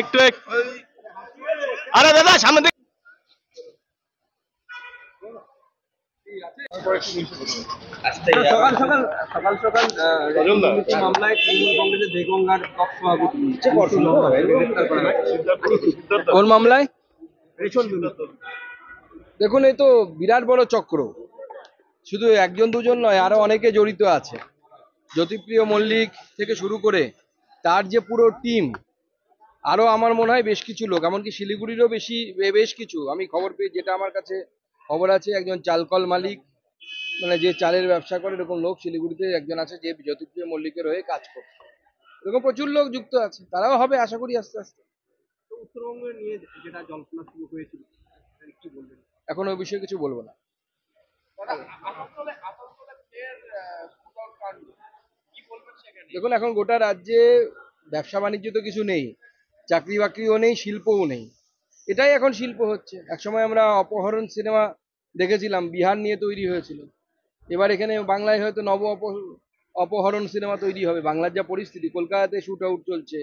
একটু আরে দাদা সামনে দিকে সকাল সকাল সকাল সকাল মামলায় তৃণমূল কংগ্রেসের দেগঙ্গার ব্লক সভাপতি গ্রেফতার করা হয়েছে। কোন মামলায়? দেখুন, এই তো বিরাট বড় চক্র, শুধু একজন দুজন নয়, আরো অনেকে জড়িত আছে। জ্যোতিপ্রিয় মল্লিক থেকে শুরু করে তার যে পুরো টিম, আরো আমার মনে হয় বেশ কিছু লোক, এমনকি শিলিগুড়িরও বেশ কিছু, আমি খবর পেয়ে যেটা আমার কাছে খবর আছে, একজন চালকল মালিক, মানে যে চালের ব্যবসা করে, এরকম লোক শিলিগুড়িতে একজন আছে যে জ্যোতিপ্রিয় মল্লিকের হয়ে কাজ করে। এরকম প্রচুর লোক যুক্ত আছে, তারাও হবে আশা করি আস্তে আস্তে। উত্তরবঙ্গে নিয়ে যেটা জল্পনা শুরু হয়েছিল, কি বলবেন? এখন ওই বিষয়ে কিছু বলবো না। দেখুন, এখন গোটা রাজ্যে ব্যবসা বাণিজ্য তো কিছু নেই, চাকরি বাকরিও নেই, শিল্পও নেই। এটাই এখন শিল্প হচ্ছে। একসময় আমরা অপহরণ সিনেমা দেখেছিলাম, বিহার নিয়ে তৈরি হয়েছিল। এবার এখানে বাংলায় হয়তো অপহরণ সিনেমা তৈরি হবে। বাংলার যা পরিস্থিতি, কলকাতাতে শুট আউট চলছে,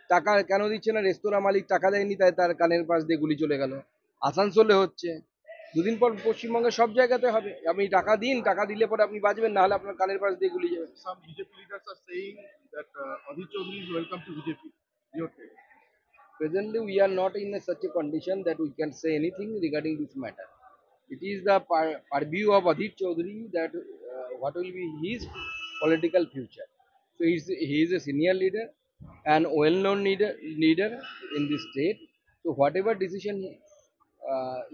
টাকা কেন দিচ্ছে না? রেস্তোরাঁ মালিক টাকা দেয়নি, তাই তার কানের পাশ দিয়ে গুলি চলে গেল। আসানসোলে হচ্ছে, দুদিন পর পশ্চিমবঙ্গের সব জায়গাতে হবে। আপনি টাকা দিন, টাকা দিলে পরে আপনি বাঁচবেন, না হলে আপনার কানের পাশ দিয়ে গুলি যাবে। Some BJP leaders are saying that Adit Chaudhary is welcome to BJP. Your take? Presently, we are not in such a condition that we can say anything regarding this matter. It is the purview of Adit Chaudhary that what will be his political future. So he is a senior leader and well-known leader in this state. So whatever decision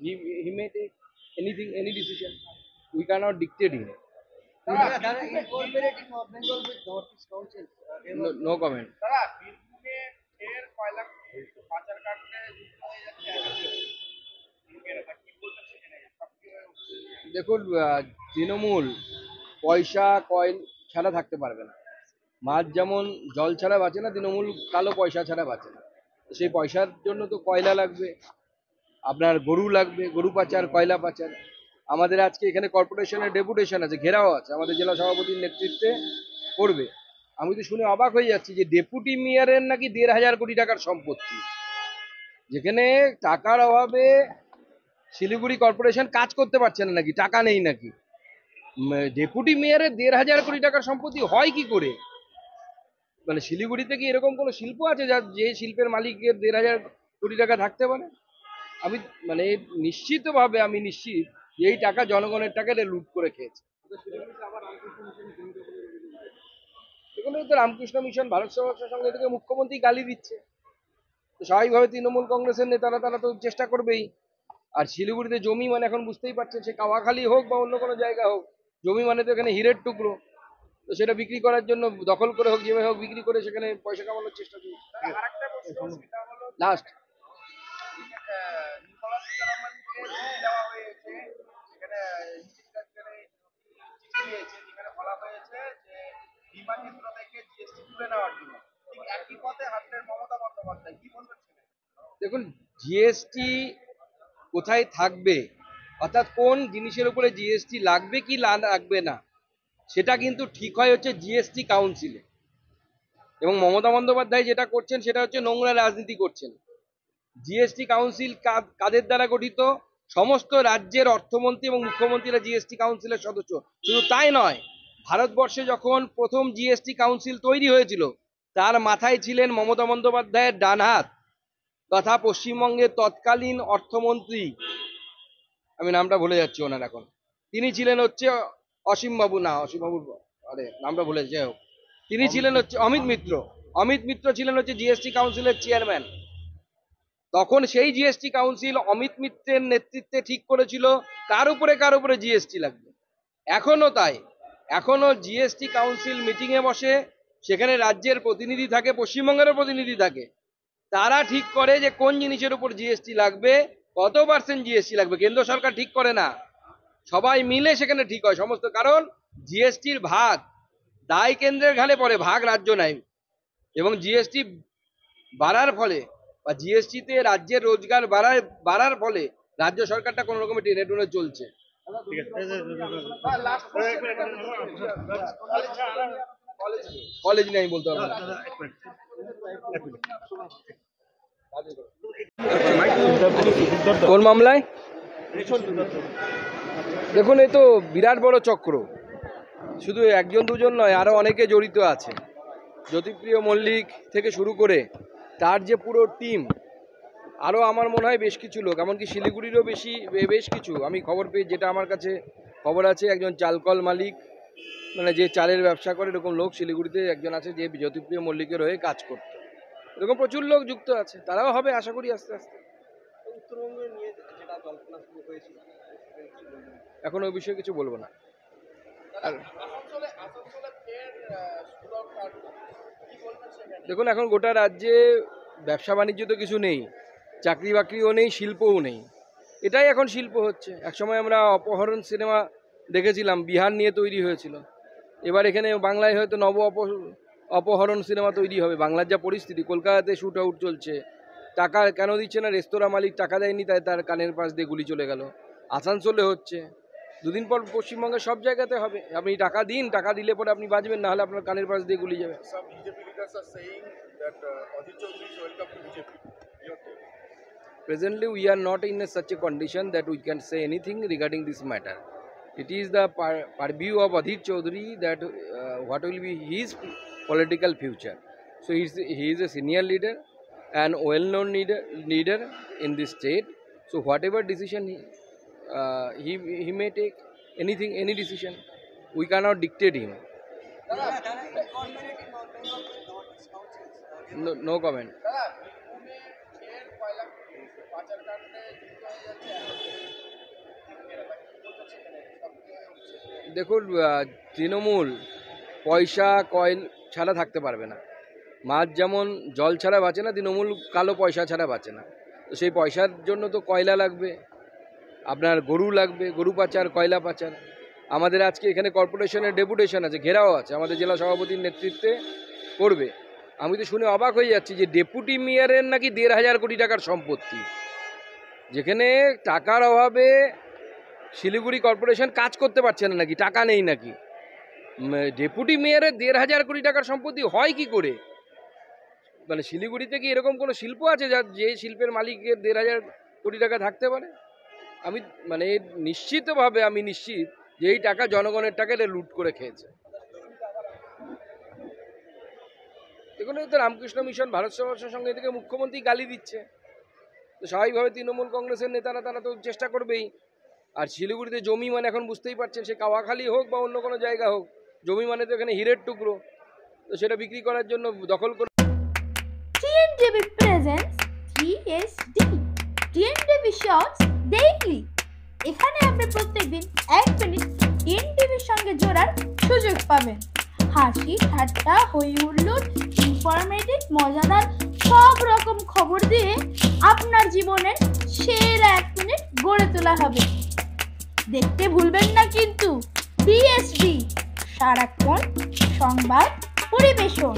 he may take, any decision, we cannot dictate him. No comment. দেখুন, তৃণমূল পয়সা coin ছাড়া থাকতে পারবে না। মাছ যেমন জল ছাড়া বাঁচে না, তৃণমূল কালো পয়সা ছাড়া বাঁচে না। সেই পয়সার জন্য তো কয়লা লাগবে, আপনার গরু লাগবে, গরু পাচার, কয়লা পাচার। আমাদের আজকে এখানে কর্পোরেশনের ডেপুটেশন আছে, ঘেরাও আছে, আমাদের জেলা সভাপতির নেতৃত্বে করবে। আমি তো শুনে অবাক হয়ে যাচ্ছি যে ডেপুটি মেয়রের নাকি 1,500 কোটি টাকার সম্পত্তি, যেখানে টাকার অভাবে শিলিগুড়ি কর্পোরেশন কাজ করতে পারছে না নাকি, টাকা নেই নাকি? ডেপুটি মেয়রের 1,500 কোটি টাকার সম্পত্তি হয় কি করে? মানে শিলিগুড়িতে কি এরকম কোনো শিল্প আছে যে শিল্পের মালিকের 1,500 কোটি টাকা থাকতে পারে? আমি মানে নিশ্চিতভাবে আমি নিশ্চিত যে এই টাকা জনগণের টাকা লুট করে খেয়েছে। এগুলো তো রামকৃষ্ণ মিশন, ভারত সেবাশ্রম সংঘ থেকে মুখ্যমন্ত্রী গালি দিচ্ছে, তো স্বাভাবিকভাবে তৃণমূল কংগ্রেসের নেতারা তারা তো চেষ্টা করবেই। আর শিলিগুড়িতে জমি মানে এখন বুঝতেই পারছেন, সে কাওয়াখালী হোক বা অন্য কোনো জায়গা হোক, জমি মানে তো এখানে হীরের টুকরো। তো সেটা বিক্রি করার জন্য দখল করে হোক, যেভাবে হোক বিক্রি করে সেখানে পয়সা কামানোর চেষ্টা করছে। লাস্ট দেখুন, জিএসটি কোথায় থাকবে, অর্থাৎ কোন জিনিসের উপরে জিএসটি লাগবে কি লাগবে না, সেটা কিন্তু ঠিক হয় হচ্ছে জিএসটি কাউন্সিলে। এবং মমতা বন্দ্যোপাধ্যায় যেটা করছেন সেটা হচ্ছে নোংরা রাজনীতি করছেন। জিএসটি কাউন্সিল কাদের দ্বারা গঠিত? সমস্ত রাজ্যের অর্থমন্ত্রী এবং মুখ্যমন্ত্রীরা জিএসটি কাউন্সিলের সদস্য। শুধু তাই নয়, ভারতবর্ষে যখন প্রথম জিএসটি কাউন্সিল তৈরি হয়েছিল, তার মাথায় ছিলেন মমতা বন্দ্যোপাধ্যায়ের ডান হাত তথা পশ্চিমবঙ্গের তৎকালীন অর্থমন্ত্রী, আমি নামটা ভুলে যাচ্ছি ওনার এখন, তিনি ছিলেন হচ্ছে অসীমবাবু, আরে নামটা ভুলে যাই হোক, তিনি ছিলেন হচ্ছে অমিত মিত্র। অমিত মিত্র ছিলেন হচ্ছে জিএসটি কাউন্সিলের চেয়ারম্যান। তখন সেই জিএসটি কাউন্সিল অমিত মিত্রের নেতৃত্বে ঠিক করেছিল কার উপরে জিএসটি লাগবে। এখনো তাই, এখনো জিএসটি কাউন্সিল মিটিং এ বসে, সেখানে রাজ্যের প্রতিনিধি থাকে, পশ্চিমবঙ্গেরও প্রতিনিধি থাকে, তারা ঠিক করে যে কোন জিনিসের উপর জিএসটি লাগবে, কত % জিএসটি লাগবে। কেন্দ্র সরকার ঠিক করে না, সবাই মিলে সেখানে ঠিক হয় সমস্ত। কারণ জিএসটির ভাগ দায় কেন্দ্রের ঘাড়ে পড়ে, ভাগ রাজ্য নেয়। এবং জিএসটি বাড়ার ফলে বা জিএসটিতে রাজ্যের রোজগার বাড়ার ফলে রাজ্য সরকারটা কোনো রকমের টেনে টুনে চলছে। কলেজ নেই বলতে পারবো না। কোন মামলায়? দেখুন, এই তো বিরাট বড় চক্র, শুধু একজন দুজন নয়, আরো অনেকে জড়িত আছে। জ্যোতিপ্রিয় মল্লিক থেকে শুরু করে তার যে পুরো টিম, আরও আমার মনে হয় বেশ কিছু লোক, এমনকি শিলিগুড়িরও বেশ কিছু, আমি খবর পেয়ে, যেটা আমার কাছে খবর আছে, একজন চালকল মালিক, মানে যে চালের ব্যবসা করে, এরকম লোক শিলিগুড়িতে একজন আছে যে জ্যোতিপ্রিয় মল্লিকের হয়ে কাজ করত। এরকম প্রচুর লোক যুক্ত আছে, তারাও হবে আশা করি আস্তে আস্তে। উত্তরবঙ্গে নিয়ে যেটা জল্পনা শুরু হয়েছিল, এখন ওই বিষয়ে কিছু বলবো না। দেখুন, এখন গোটা রাজ্যে ব্যবসা বাণিজ্য তো কিছু নেই, চাকরি বাকরিও নেই, শিল্পও নেই। এটাই এখন শিল্প হচ্ছে। একসময় আমরা অপহরণ সিনেমা দেখেছিলাম, বিহার নিয়ে তৈরি হয়েছিল। এবার এখানে বাংলায় হয়তো অপহরণ সিনেমা তৈরি হবে। বাংলার যা পরিস্থিতি, কলকাতাতে শ্যুট আউট চলছে, টাকা কেন দিচ্ছে না? রেস্তোরাঁ মালিক টাকা দেয়নি, তাই তার কানের পাশ দিয়ে গুলি চলে গেল। আসানসোলে হচ্ছে, দুদিন পর পশ্চিমবঙ্গের সব জায়গাতে হবে। আপনি টাকা দিন, টাকা দিলে পরে আপনি বাঁচবেন, না হলে আপনার কানের পাশ দিয়ে গুলি যাবে। Some BJP leaders are saying that Adhir Chaudhary is welcome to BJP. Presently, we are not in such a condition that we can say anything regarding this matter. It is the purview of Adhir Chaudhary that what will be his political future. So he is a senior leader and well-known leader in this state. So whatever decision he may take, any decision, we cannot dictate him. No comment. দেখুন, তৃণমূল পয়সা coil ছাড়া থাকতে পারবে না। মাছ যেমন জল ছাড়া বাঁচে না, তৃণমূল কালো পয়সা ছাড়া বাঁচে না। তো সেই পয়সার জন্য তো কয়লা লাগবে, আপনার গরু লাগবে, গরু পাচার, কয়লা পাচার। আমাদের আজকে এখানে কর্পোরেশনের ডেপুটেশন আছে, ঘেরাও আছে, আমাদের জেলা সভাপতির নেতৃত্বে করবে। আমি তো শুনে অবাক হয়ে যাচ্ছি যে ডেপুটি মেয়রের নাকি 1,500 কোটি টাকার সম্পত্তি, যেখানে টাকার অভাবে শিলিগুড়ি কর্পোরেশন কাজ করতে পারছে না নাকি, টাকা নেই নাকি? ডেপুটি মেয়রের 1,500 কোটি টাকার সম্পত্তি হয় কি করে? মানে শিলিগুড়িতে কি এরকম কোনো শিল্প আছে যে শিল্পের মালিকের 1,500 কোটি টাকা থাকতে পারে? আমি নিশ্চিতভাবে আমি নিশ্চিত যে এই টাকা জনগণের টাকা এটা লুট করে খেয়েছে। দেখুন, তো রামকৃষ্ণ মিশন, ভারত সেবাশ্রমের সঙ্গে থেকে মুখ্যমন্ত্রী গালি দিচ্ছে, তো স্বাভাবিকভাবে তৃণমূল কংগ্রেসের নেতারা তারা তো চেষ্টা করবেই। আর শিলিগুড়িতে জমি মানে এখন বুঝতেই পারছেন, সে কাওয়াখালী হোক বা অন্য কোনো জায়গা হোক, জমি মানে তো এখানে হীরের টুকরো, তো সেটা বিক্রি করার জন্য দখল করে। TNTV presents TSD TNTV Shorts Daily। এখানে আপনি প্রত্যেকদিন 1 মিনিট TNTVর সঙ্গে জোড়ার সুযোগ পাবেন। হাসি, ঠাট্টা, হই হুল্লোড়, ইনফরমেটিভ, মজাদার সব রকম খবর দিয়ে আপনার জীবনের সেরা 1 মিনিট গড়ে তোলা হবে। দেখতে ভুলবেন না কিন্তু TSD, সারাক্ষণ সংবাদ পরিবেশন।